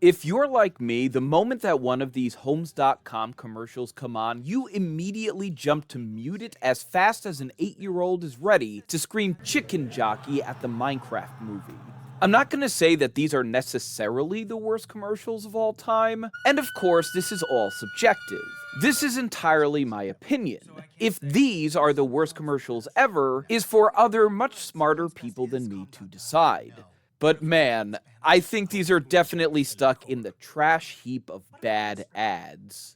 If you're like me, the moment that one of these Homes.com commercials come on, you immediately jump to mute it as fast as an 8-year-old is ready to scream chicken jockey at the Minecraft movie. I'm not going to say that these are necessarily the worst commercials of all time, and of course, this is all subjective. This is entirely my opinion. If these are the worst commercials ever, is for other much smarter people than me to decide. But man, I think these are definitely stuck in the trash heap of bad ads.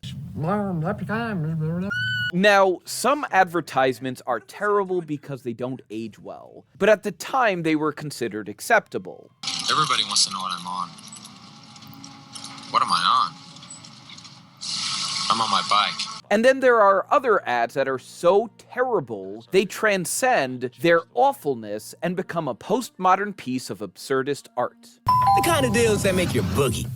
Now, some advertisements are terrible because they don't age well, but at the time they were considered acceptable. Everybody wants to know what I'm on. What am I on? I'm on my bike. And then there are other ads that are so terrible, they transcend their awfulness and become a postmodern piece of absurdist art. The kind of deals that make you boogie.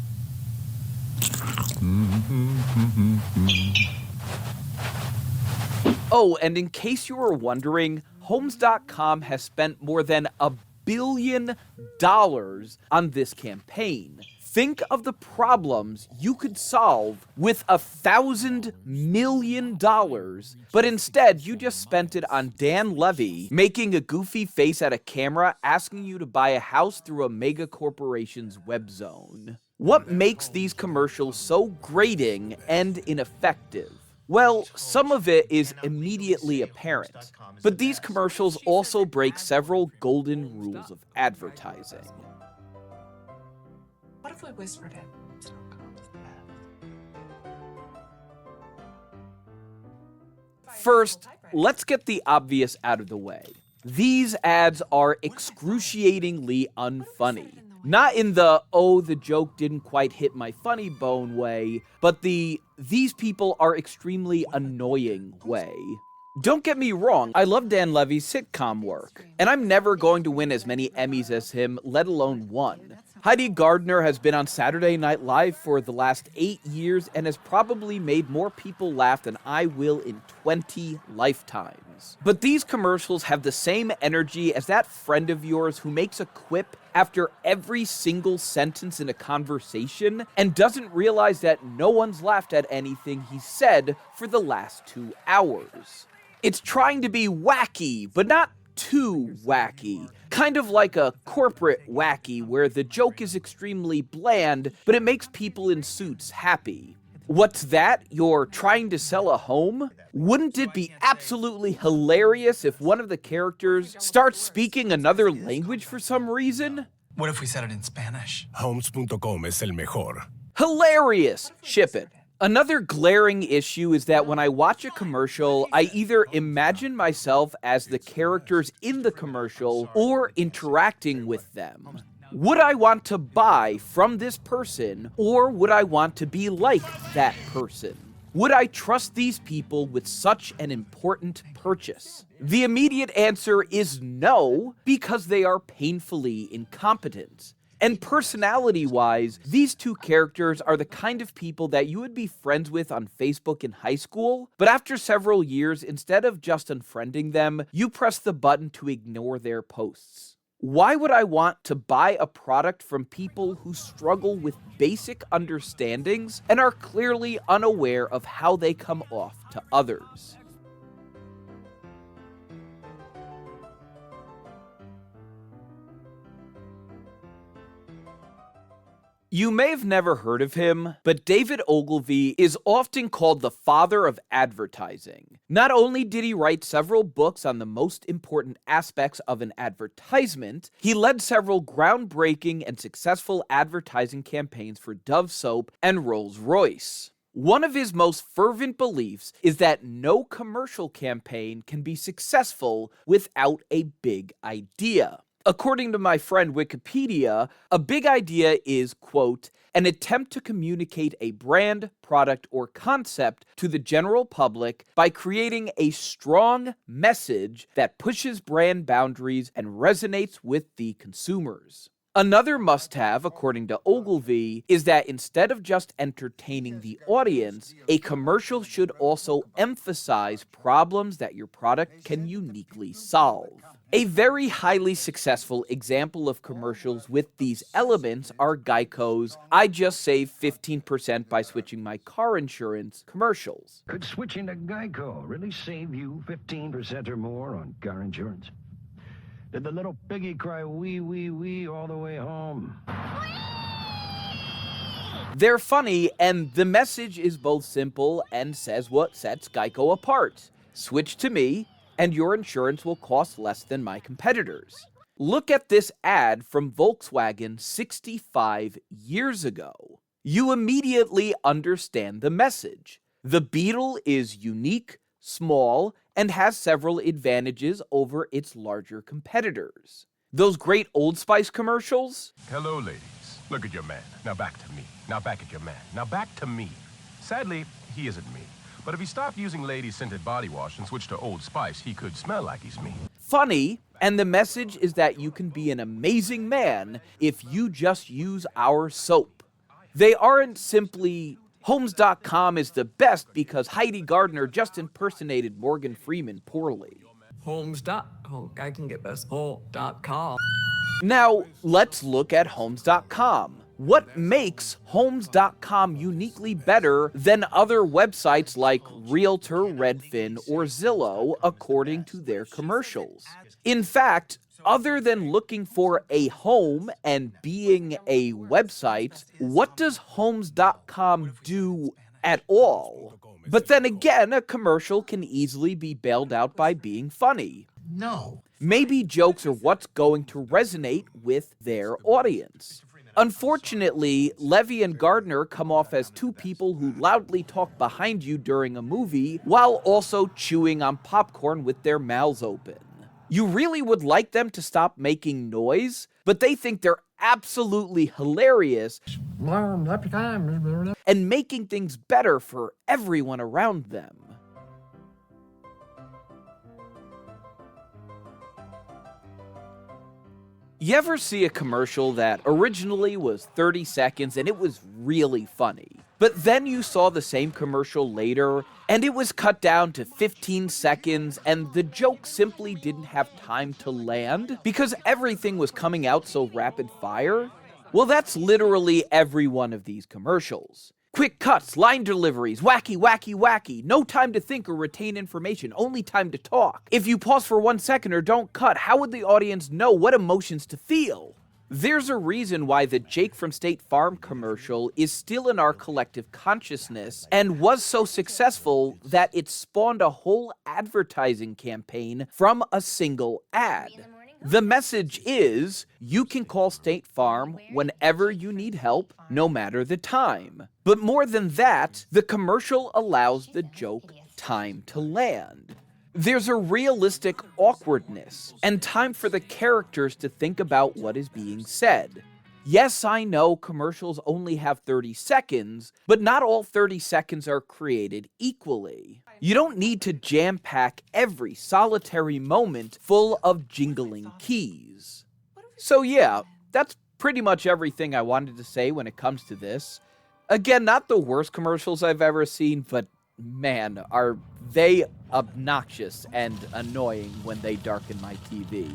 Oh, and in case you were wondering, Homes.com has spent more than $1 billion on this campaign. Think of the problems you could solve with $1,000 million, but instead you just spent it on Dan Levy making a goofy face at a camera asking you to buy a house through a mega corporation's web zone. What makes these commercials so grating and ineffective? Well, some of it is immediately apparent, but these commercials also break several golden rules of advertising. What if we whispered it? First, let's get the obvious out of the way. These ads are excruciatingly unfunny. Not in the, oh, the joke didn't quite hit my funny bone way, but the, these people are extremely annoying way. Don't get me wrong, I love Dan Levy's sitcom work, and I'm never going to win as many Emmys as him, let alone one. Heidi Gardner has been on Saturday Night Live for the last 8 years and has probably made more people laugh than I will in 20 lifetimes. But these commercials have the same energy as that friend of yours who makes a quip after every single sentence in a conversation and doesn't realize that no one's laughed at anything he said for the last 2 hours. It's trying to be wacky, but not too wacky. Kind of like a corporate wacky where the joke is extremely bland, but it makes people in suits happy. What's that? You're trying to sell a home? Wouldn't it be absolutely hilarious if one of the characters starts speaking another language for some reason? What if we said it in Spanish? Homes.com es el mejor. Hilarious! Ship it. Another glaring issue is that when I watch a commercial, I either imagine myself as the characters in the commercial or interacting with them. Would I want to buy from this person, or would I want to be like that person? Would I trust these people with such an important purchase? The immediate answer is no, because they are painfully incompetent. And personality-wise, these two characters are the kind of people that you would be friends with on Facebook in high school, but after several years, instead of just unfriending them, you press the button to ignore their posts. Why would I want to buy a product from people who struggle with basic understandings and are clearly unaware of how they come off to others? You may have never heard of him, but David Ogilvy is often called the father of advertising. Not only did he write several books on the most important aspects of an advertisement, he led several groundbreaking and successful advertising campaigns for Dove Soap and Rolls-Royce. One of his most fervent beliefs is that no commercial campaign can be successful without a big idea. According to my friend Wikipedia, a big idea is, quote, an attempt to communicate a brand, product, or concept to the general public by creating a strong message that pushes brand boundaries and resonates with the consumers. Another must-have, according to Ogilvy, is that instead of just entertaining the audience, a commercial should also emphasize problems that your product can uniquely solve. A very highly successful example of commercials with these elements are Geico's "I just saved 15% by switching my car insurance" commercials. Could switching to Geico really save you 15% or more on car insurance? Did the little piggy cry wee, wee, wee all the way home? They're funny, and the message is both simple and says what sets Geico apart. Switch to me, and your insurance will cost less than my competitors. Look at this ad from Volkswagen 65 years ago. You immediately understand the message. The Beetle is unique, small, and has several advantages over its larger competitors. Those great Old Spice commercials? Hello, ladies. Look at your man. Now back to me. Now back at your man. Now back to me. Sadly, he isn't me. But if he stopped using lady-scented body wash and switched to Old Spice, he could smell like he's me. Funny, and the message is that you can be an amazing man if you just use our soap. They aren't simply Homes.com is the best because Heidi Gardner just impersonated Morgan Freeman poorly. I can get this. Whole.com. Now, let's look at Homes.com. What makes Homes.com uniquely better than other websites like Realtor, Redfin, or Zillow, according to their commercials? In fact, other than looking for a home and being a website, what does Homes.com do at all? But then again, a commercial can easily be bailed out by being funny. No. Maybe jokes are what's going to resonate with their audience. Unfortunately, Levy and Gardner come off as two people who loudly talk behind you during a movie while also chewing on popcorn with their mouths open. You really would like them to stop making noise, but they think they're absolutely hilarious and making things better for everyone around them. You ever see a commercial that originally was 30 seconds and it was really funny, but then you saw the same commercial later and it was cut down to 15 seconds and the joke simply didn't have time to land because everything was coming out so rapid fire? Well, that's literally every one of these commercials. Quick cuts, line deliveries, wacky, wacky, wacky, no time to think or retain information, only time to talk. If you pause for 1 second or don't cut, how would the audience know what emotions to feel? There's a reason why the Jake from State Farm commercial is still in our collective consciousness and was so successful that it spawned a whole advertising campaign from a single ad. The message is, you can call State Farm whenever you need help, no matter the time. But more than that, the commercial allows the joke time to land. There's a realistic awkwardness and time for the characters to think about what is being said. Yes, I know commercials only have 30 seconds, but not all 30 seconds are created equally. You don't need to jam-pack every solitary moment full of jingling keys. So yeah, that's pretty much everything I wanted to say when it comes to this. Again, not the worst commercials I've ever seen, but man, are they obnoxious and annoying when they darken my TV.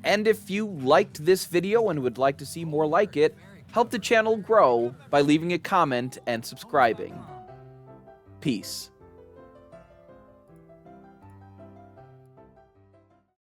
And if you liked this video and would like to see more like it, help the channel grow by leaving a comment and subscribing. Peace.